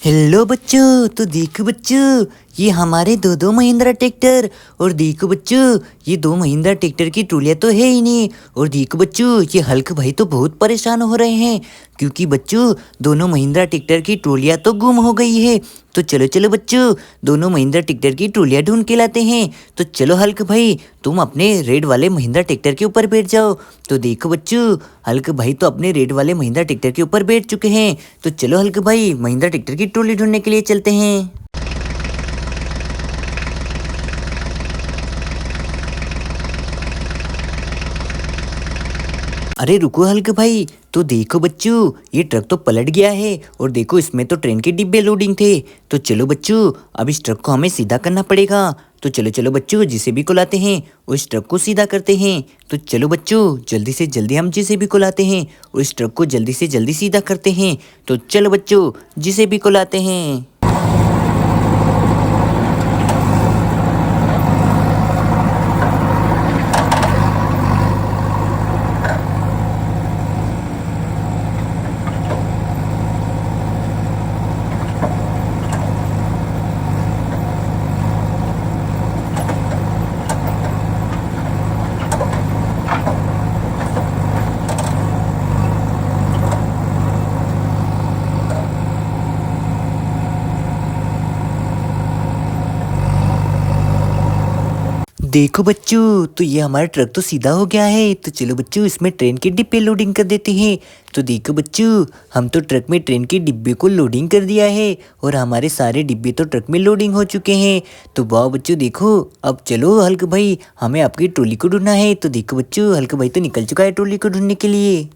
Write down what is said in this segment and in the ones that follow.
Hello बच्चों, तो देखो बच्चों, ये हमारे दो महिंद्रा ट्रैक्टर। और देखो बच्चों, ये दो महिंद्रा ट्रैक्टर की ट्रॉलियाँ तो है ही नहीं। और देखो बच्चों, ये हल्क भाई तो बहुत परेशान हो रहे हैं, क्योंकि बच्चों दोनों महिंद्रा ट्रैक्टर की ट्रॉलियाँ तो गुम हो गई है। तो चलो चलो बच्चों, दोनों महिंद्रा ट्रैक्टर की ट्रॉलियाँ ढूंढ के लाते हैं। तो चलो हल्क भाई, तुम अपने रेड वाले महिंद्रा ट्रैक्टर के ऊपर बैठ जाओ। तो देखो बच्चों, हल्क भाई तो अपने रेड वाले महिंद्रा ट्रैक्टर के ऊपर बैठ चुके हैं। तो चलो हल्क भाई, महिंद्रा ट्रैक्टर की ट्रॉली ढूंढने के लिए चलते हैं। अरे रुको हल्क भाई, तो देखो बच्चों, ये ट्रक तो पलट गया है। और देखो, इसमें तो ट्रेन के डिब्बे लोडिंग थे। तो चलो बच्चों, अब इस ट्रक को हमें सीधा करना पड़ेगा। तो चलो चलो बच्चों, जेसीबी को लाते हैं, उस ट्रक को सीधा करते हैं। तो चलो बच्चों, जल्दी से जल्दी हम जेसीबी को लाते हैं, उस ट्रक को जल्दी से जल्दी सीधा करते हैं। तो चलो बच्चों, जेसीबी को लाते हैं। देखो बच्चों, तो ये हमारा ट्रक तो सीधा हो गया है। तो चलो बच्चों, इसमें ट्रेन के डिब्बे लोडिंग कर देते हैं। तो देखो बच्चों, हम तो ट्रक में ट्रेन के डिब्बे को लोडिंग कर दिया है, और हमारे सारे डिब्बे तो ट्रक में लोडिंग हो चुके हैं। तो वाह बच्चों देखो, अब चलो हल्क भाई, हमें आपकी ट्रॉली को ढूंढना है। तो देखो बच्चों, हल्क भाई तो निकल चुका है ट्रॉली को ढूंढने के लिए।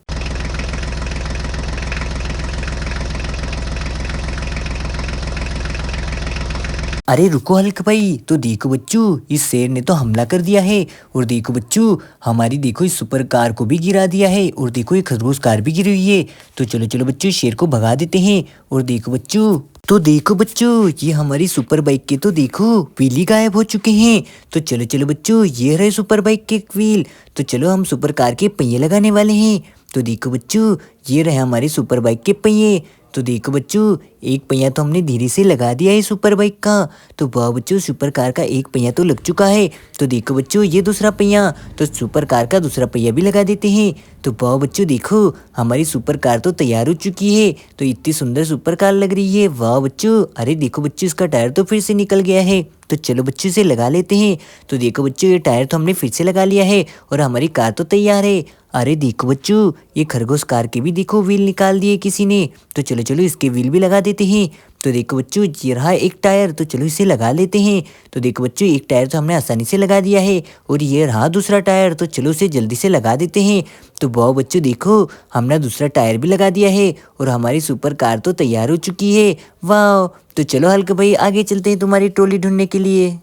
अरे रुको हल्क भाई, तो देखो बच्चों, इस शेर ने तो हमला कर दिया है। और देखो बच्चों, हमारी देखो इस सुपर कार को भी गिरा दिया है। और देखो ये खरगोश कार भी गिरी हुई है। तो चलो चलो बच्चों, शेर को भगा देते हैं। और देखो बच्चों, तो देखो बच्चों, ये हमारी सुपर बाइक के तो देखो व्हील ही गायब हो चुके हैं। तो चलो चलो बच्चों, ये रहे सुपर बाइक के व्हील। तो चलो हम सुपर कार के पहिए लगाने वाले हैं। तो देखो बच्चों, ये रहे हमारे सुपर बाइक के पहिए। तो देखो बच्चों, एक पहिया तो हमने धीरे से लगा दिया है सुपर बाइक का। तो वाह बच्चों, सुपर कार का एक पहिया तो लग चुका है। तो देखो बच्चों, ये दूसरा पहिया, तो सुपर कार का दूसरा पहिया भी लगा देते हैं। तो वाह बच्चों देखो, हमारी सुपर कार तो तैयार हो चुकी है। तो इतनी सुंदर सुपर कार लग रही है, वाह बच्चों। अरे देखो बच्चों, इसका टायर तो फिर से निकल गया है। तो चलो बच्चों, इसे लगा लेते हैं। तो देखो बच्चों, ये टायर तो हमने फिर से लगा लिया है, और हमारी कार तो तैयार है। अरे देखो बच्चों, ये खरगोश कार के भी देखो व्हील निकाल दिए किसी ने। तो चलो चलो, इसके व्हील भी लगा देते हैं। तो देखो बच्चों, ये रहा एक टायर, तो चलो इसे लगा लेते हैं। तो देखो बच्चों, एक टायर तो हमने आसानी से लगा दिया है, और ये रहा दूसरा टायर। तो चलो इसे जल्दी से लगा देते हैं। तो वाह बच्चों देखो, हमने दूसरा टायर भी लगा दिया है, और हमारी सुपर कार तो तैयार हो चुकी है। वाह, तो चलो हल्क भाई, आगे चलते हैं तुम्हारी ट्रॉली ढूंढने के लिए।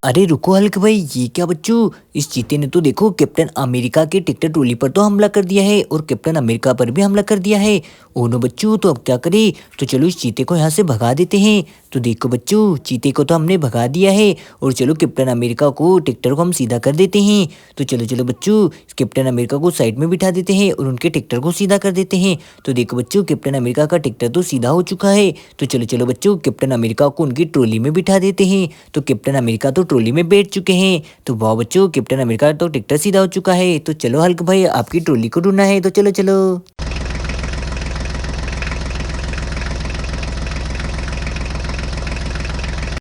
अरे रुको हल्क भाई, ये क्या बच्चों, इस चीते ने तो देखो कैप्टन अमेरिका के ट्रैक्टर ट्रॉली पर तो हमला कर दिया है, और कैप्टन अमेरिका पर भी हमला कर दिया है। ओ नो बच्चों, तो अब क्या करें। तो चलो इस चीते को यहाँ से भगा देते हैं। तो देखो बच्चों, चीते को तो हमने भगा दिया है, और चलो कैप्टन अमेरिका को ट्रैक्टर को हम सीधा कर देते हैं। तो चलो चलो बच्चों, कैप्टन अमेरिका को साइड में बिठा देते हैं, और उनके ट्रैक्टर को सीधा कर देते हैं। तो देखो बच्चों, कैप्टन अमेरिका का ट्रैक्टर तो सीधा हो चुका है। तो चलो चलो बच्चों, कैप्टन अमेरिका को उनकी ट्रॉली में बिठा देते हैं। तो कैप्टन अमेरिका तो ट्रॉली में बैठ चुके हैं। तो वाह बच्चों, कैप्टन अमेरिका तो ट्रैक्टर सीधा हो चुका है। तो चलो हल्क भाई, आपकी ट्रॉली को ढूंढना है। तो चलो चलो।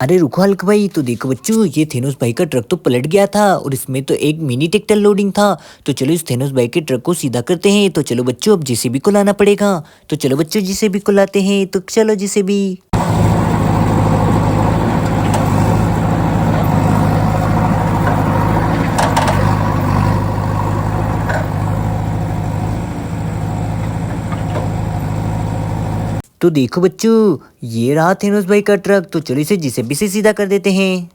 अरे रुको हल्क भाई, तो देखो बच्चों, ये थेनोस भाई का ट्रक तो पलट गया था, और इसमें तो एक मिनी ट्रैक्टर लोडिंग था। तो चलो इस थेनोस भाई के ट्रक को सीधा करते हैं। तो चलो बच्चों, अब जेसीबी को लाना पड़ेगा। तो चलो बच्चों, जेसीबी को लाते हैं। तो चलो जेसीबी। तो देखो बच्चों, ये रहा थेनोस भाई का ट्रक। तो चलो इसे जेसीबी से सीधा कर देते हैं।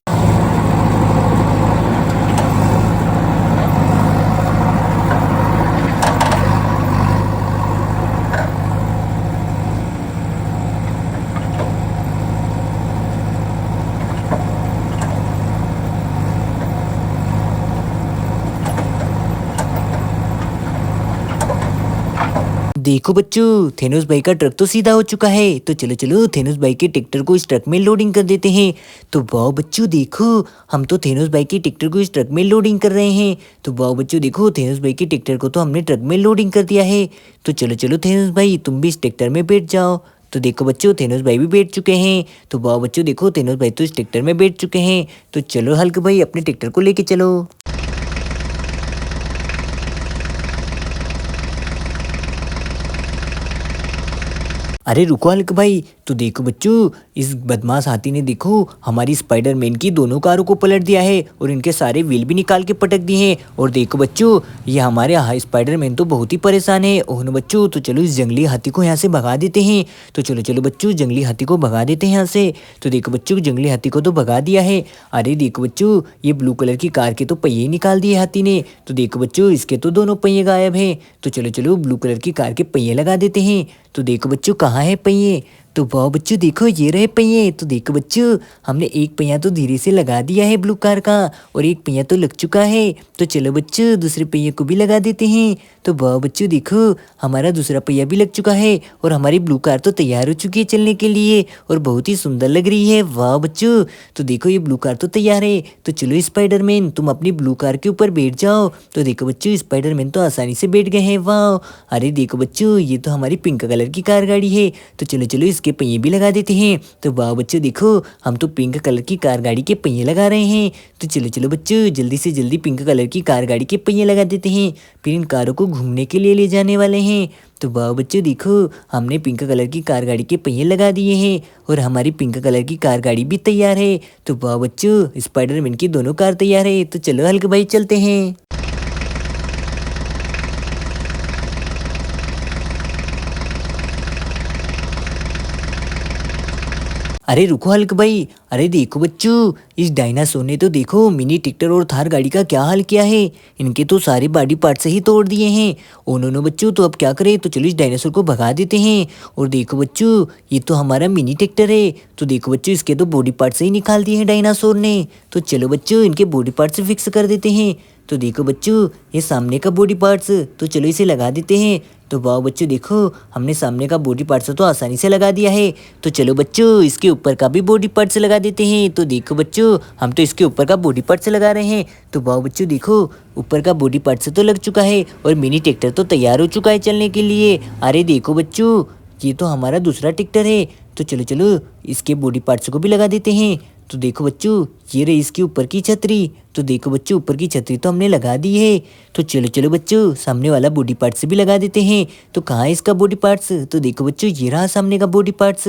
देखो बच्चों, थेनोस भाई का ट्रक तो सीधा हो चुका है। तो चलो चलो थेनोस भाई के ट्रैक्टर को इस ट्रक में लोडिंग कर देते हैं। तो वाह बच्चों देखो, हम तो थेनोस भाई के ट्रैक्टर को इस ट्रक में लोडिंग कर रहे हैं। तो वाह बच्चों देखो, थेनोस भाई के ट्रैक्टर को तो हमने ट्रक में लोडिंग कर दिया है। तो चलो चलो थेनोस भाई, तुम भी इस ट्रैक्टर में बैठ जाओ। तो देखो बच्चों, थेनोस भाई भी बैठ चुके हैं। तो वाह बच्चों देखो, थेनोस भाई तो इस ट्रैक्टर में बैठ चुके हैं। तो चलो हल्क भाई, अपने ट्रैक्टर को लेके चलो। अरे रुको हल्क भाई, तो देखो बच्चों, इस बदमाश हाथी ने देखो हमारी स्पाइडरमैन की दोनों कारों को पलट दिया है और इनके सारे व्हील भी निकाल के पटक दिए हैं। और देखो बच्चों, ये हमारे स्पाइडरमैन तो बहुत ही परेशान है। ओह नो बच्चों, तो चलो इस जंगली हाथी को यहाँ से भगा देते हैं। तो चलो चलो बच्चों, जंगली हाथी को भगा देते हैं यहाँ से। तो देखो बच्चों, जंगली हाथी को तो भगा दिया है। अरे देखो बच्चों, ये ब्लू कलर की कार के तो पहिए ही निकाल दिए हाथी ने। तो देखो बच्चों, इसके तो दोनों पहिए गायब हैं। तो चलो चलो ब्लू कलर की कार के पहिए लगा देते हैं। तो देखो बच्चों, कहाँ है पहिए? तो वाह बच्चों देखो, ये रहे पहिए। तो देखो बच्चों, हमने एक पहिया तो धीरे से लगा दिया है ब्लू कार का, और एक पहिया तो लग चुका है। तो चलो बच्चों, दूसरे पहिए को भी लगा देते हैं। तो वाह बच्चों देखो, हमारा दूसरा पहिया भी लग चुका है और हमारी ब्लू कार तो तैयार हो चुकी है चलने के लिए, और बहुत ही सुंदर लग रही है। वाह बच्चों, तो देखो ये ब्लू कार तो तैयार है। तो चलो स्पाइडरमैन, तुम अपनी ब्लू कार के ऊपर बैठ जाओ। तो देखो बच्चों, स्पाइडरमैन तो आसानी से बैठ गए हैं। वाह, अरे देखो बच्चों, ये तो हमारी पिंक कलर की कार गाड़ी है। तो चलो चलो इसके पहिए भी लगा देते हैं। तो वाह बच्चों देखो, हम तो पिंक कलर की कार गाड़ी के पहिए लगा रहे हैं। तो चलो चलो बच्चों, जल्दी से जल्दी पिंक कलर की कार गाड़ी के पहिए लगा देते हैं, फिर इन कारों को घूमने के लिए ले जाने वाले हैं। तो वाह बच्चों देखो, हमने पिंक कलर की कार गाड़ी के पहिए लगा दिए हैं और हमारी पिंक कलर की कार गाड़ी भी तैयार है। तो वाह बच्चों, स्पाइडरमैन की दोनों कार तैयार है। तो चलो हल्क भाई, चलते हैं। अरे रुको हल्क भाई, अरे देखो बच्चों, इस डायनासोर ने तो देखो मिनी ट्रैक्टर और थार गाड़ी का क्या हाल किया है। इनके तो सारे बॉडी पार्ट से ही तोड़ दिए हैं। ओ नो नो बच्चों, तो अब क्या करें? तो चलो इस डायनासोर को भगा देते हैं। और देखो बच्चों, ये तो हमारा मिनी ट्रैक्टर है। तो देखो बच्चों, इसके तो बॉडी पार्ट से ही निकाल दिए हैं डायनासोर ने। तो चलो बच्चों, इनके बॉडी पार्ट से फिक्स कर देते हैं। तो देखो बच्चों, ये सामने का बॉडी पार्ट्स, तो चलो इसे लगा देते हैं। तो वाह बच्चों देखो, हमने सामने का बॉडी पार्ट्स तो आसानी से लगा दिया है। तो चलो बच्चों, इसके ऊपर का भी बॉडी पार्ट्स लगा देते हैं। तो देखो बच्चों, हम तो इसके ऊपर का बॉडी पार्ट्स लगा रहे हैं। तो वाह बच्चों देखो, ऊपर का बॉडी पार्ट्स तो लग चुका है और मिनी ट्रैक्टर तो तैयार हो चुका है चलने के लिए। अरे देखो बच्चों, ये तो हमारा दूसरा ट्रैक्टर है। तो चलो चलो इसके बॉडी पार्ट्स को भी लगा देते हैं। तो देखो बच्चों, ये रही इसके ऊपर की छतरी। तो देखो बच्चों, ऊपर की छतरी तो हमने लगा दी है। तो चलो चलो बच्चों, सामने वाला बॉडी पार्ट्स भी लगा देते हैं। तो कहाँ है इसका बॉडी पार्ट्स? तो देखो बच्चों, ये रहा सामने का बॉडी पार्ट्स।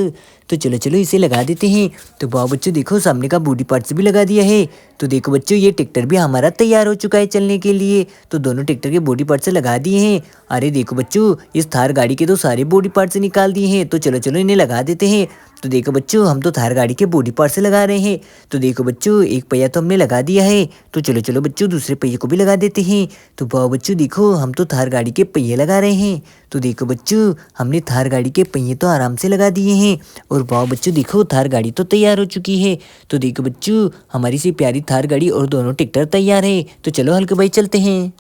तो चलो चलो इसे लगा देते हैं। तो वाह बच्चों देखो, सामने का बॉडी पार्ट्स भी लगा दिया है। तो देखो बच्चों, ये ट्रैक्टर भी हमारा तैयार हो चुका है चलने के लिए। तो दोनों ट्रैक्टर के बॉडी पार्ट्स लगा दिए हैं। अरे देखो बच्चों, इस थार गाड़ी के तो सारे बॉडी पार्ट्स निकाल दिए हैं। तो चलो चलो इन्हें लगा देते हैं। तो देखो बच्चों, हम तो थार गाड़ी के बॉडी पार्ट्स लगा रहे हैं। तो देखो बच्चों, एक पहिया तो हमने लगा दिया है। तो चलो चलो बच्चों, दूसरे पहिए को भी लगा देते हैं। तो वाह बच्चों देखो, हम तो थार गाड़ी के पहिए लगा रहे हैं। तो देखो बच्चों, हमने थार गाड़ी के पहिए तो आराम से लगा दिए हैं। और वाह बच्चों देखो, थार गाड़ी तो तैयार हो चुकी है। तो देखो बच्चों, हमारी सी प्यारी थार गाड़ी और दोनों ट्रैक्टर तैयार है। तो चलो हल्क भाई, चलते हैं।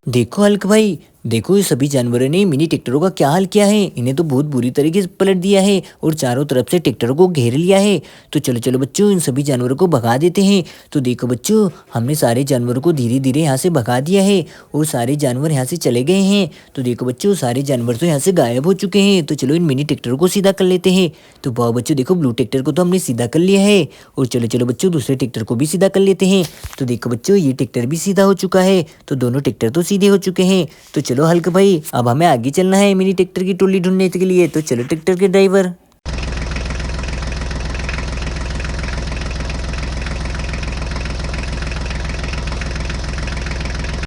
देखो हल्क भाई, देखो ये सभी जानवरों ने मिनी ट्रैक्टरों का क्या हाल किया है। इन्हें तो बहुत बुरी तरीके से पलट दिया है और चारों तरफ से ट्रैक्टरों को घेर लिया है। तो चलो चलो बच्चों, इन सभी जानवरों को भगा देते हैं। तो देखो बच्चों, हमने सारे जानवरों को धीरे धीरे यहाँ से भगा दिया है और सारे जानवर यहाँ से चले गए हैं। तो देखो बच्चों, सारे जानवर तो यहाँ से गायब हो चुके हैं। तो चलो इन मिनी ट्रैक्टरों को सीधा कर लेते हैं। तो वाह बच्चों देखो, ब्लू ट्रैक्टर को तो हमने सीधा कर लिया है। और चलो चलो बच्चों, दूसरे ट्रैक्टर को भी सीधा कर लेते हैं। तो देखो बच्चों, ये ट्रैक्टर भी सीधा हो चुका है। तो दोनों ट्रैक्टर तो सीधे हो चुके हैं। तो चलो हल्क भाई, अब हमें आगे चलना है मिनी ट्रैक्टर की टोली ढूंढने के लिए। तो चलो ट्रैक्टर के ड्राइवर।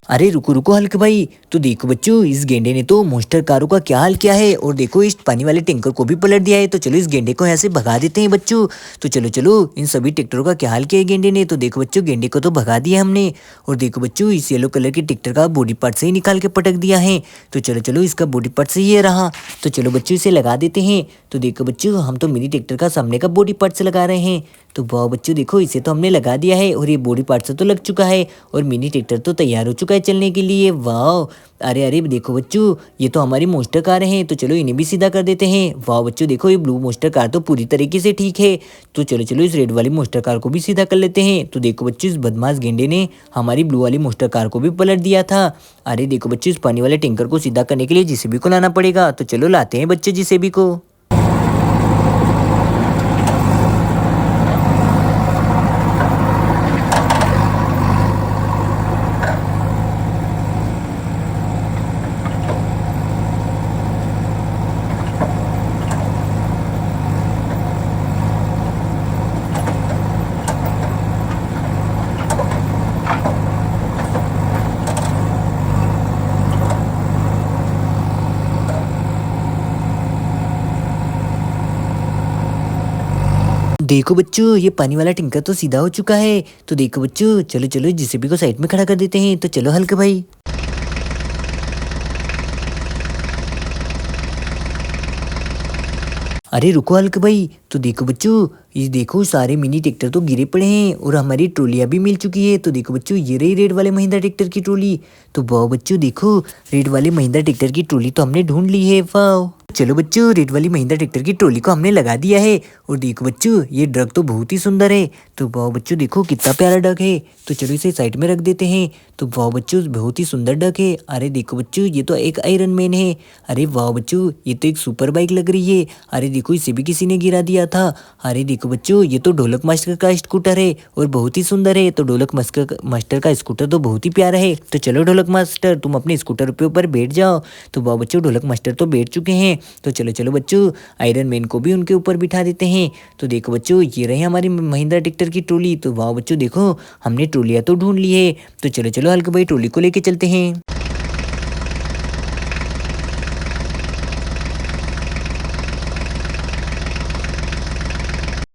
अरे रुको रुको हल्क भाई, तो देखो बच्चों, इस गेंडे ने तो मोस्टर कारों का क्या हाल किया है और देखो इस पानी वाले टैंकर को भी पलट दिया है। तो चलो इस गेंडे को यहाँ से भगा देते हैं बच्चों। तो चलो चलो, इन सभी ट्रैक्टरों का क्या हाल किया है गेंडे ने। तो देखो बच्चों, गेंडे को तो भगा दिया हमने। और देखो बच्चों, इस येलो कलर के ट्रैक्टर का बॉडी पार्ट से ही निकाल के पटक दिया है। तो चलो चलो, इसका बॉडी पार्ट से ये रहा। तो चलो बच्चों, इसे लगा देते हैं। तो देखो बच्चों, हम तो मिनी ट्रैक्टर का सामने का बॉडी पार्ट से लगा रहे हैं। तो वाह बच्चों देखो इसे तो हमने लगा दिया है और ये बॉडी पार्ट से तो लग चुका है और मिनी ट्रैक्टर तो तैयार हो चुका है चलने के लिए। वाह अरे अरे देखो बच्चों ये तो हमारी मोस्टर कार हैं, तो चलो इन्हें भी सीधा कर देते हैं। वाह बच्चों देखो ये ब्लू मोस्टर कार तो पूरी तरीके से ठीक है, तो चलो चलो इस रेड वाली मोस्टर कार को भी सीधा कर लेते हैं। तो देखो बच्चों इस बदमाश गेंडे ने हमारी ब्लू वाली मोस्टर कार को भी पलट दिया था। अरे देखो बच्चों इस पानी वाले टैंकर को सीधा करने के लिए जेसीबी को लाना पड़ेगा, तो चलो लाते हैं बच्चे जेसीबी को। देखो बच्चों ये पानी वाला टैंकर तो सीधा हो चुका है, तो देखो बच्चों चलो चलो जेसीबी को साइड में खड़ा कर देते हैं। तो चलो हल्के भाई। अरे रुको हल्क भाई, तो देखो बच्चों ये देखो सारे मिनी ट्रैक्टर तो गिरे पड़े हैं और हमारी ट्रॉलियाँ भी मिल चुकी है। तो देखो बच्चों ये रही रेड वाले महिंद्रा ट्रैक्टर की ट्रॉली। तो वाह बच्चों देखो रेड वाले महिंद्रा ट्रैक्टर की ट्रॉली तो हमने ढूंढ ली है। वाह चलो बच्चों रेड वाली महिंद्रा ट्रैक्टर की ट्रॉली को हमने लगा दिया है और देखो बच्चों ये ट्रक तो बहुत ही सुंदर है। तो वाह बच्चों देखो कितना प्यारा ट्रक है, तो चलो इसे साइड में रख देते हैं। तो वाह बच्चों बहुत ही सुंदर ट्रक है। अरे देखो बच्चों ये तो एक आयरन मैन है। अरे वाह बच्चों ये तो एक सुपर बाइक लग रही है। अरे देखो इसे भी किसी ने गिरा दिया था। अरे देखो बच्चों ये तो ढोलक मास्टर का स्कूटर है और बहुत ही सुंदर है। तो ढोलक मास्टर का स्कूटर तो बहुत ही प्यारा है। तो चलो ढोलक मास्टर तुम अपने स्कूटर पे ऊपर बैठ जाओ। तो वाह बच्चों ढोलक मास्टर तो बैठ चुके हैं। तो चलो चलो बच्चों आयरन मैन को भी उनके ऊपर बिठा देते हैं। तो देखो बच्चों ये रही हमारी महिंद्रा ट्रैक्टर की ट्रॉली। तो वाह बच्चों देखो हमने ट्रॉलियाँ तो ढूंढ ली है। तो चलो चलो हल्के भाई ट्रॉली को लेके चलते हैं।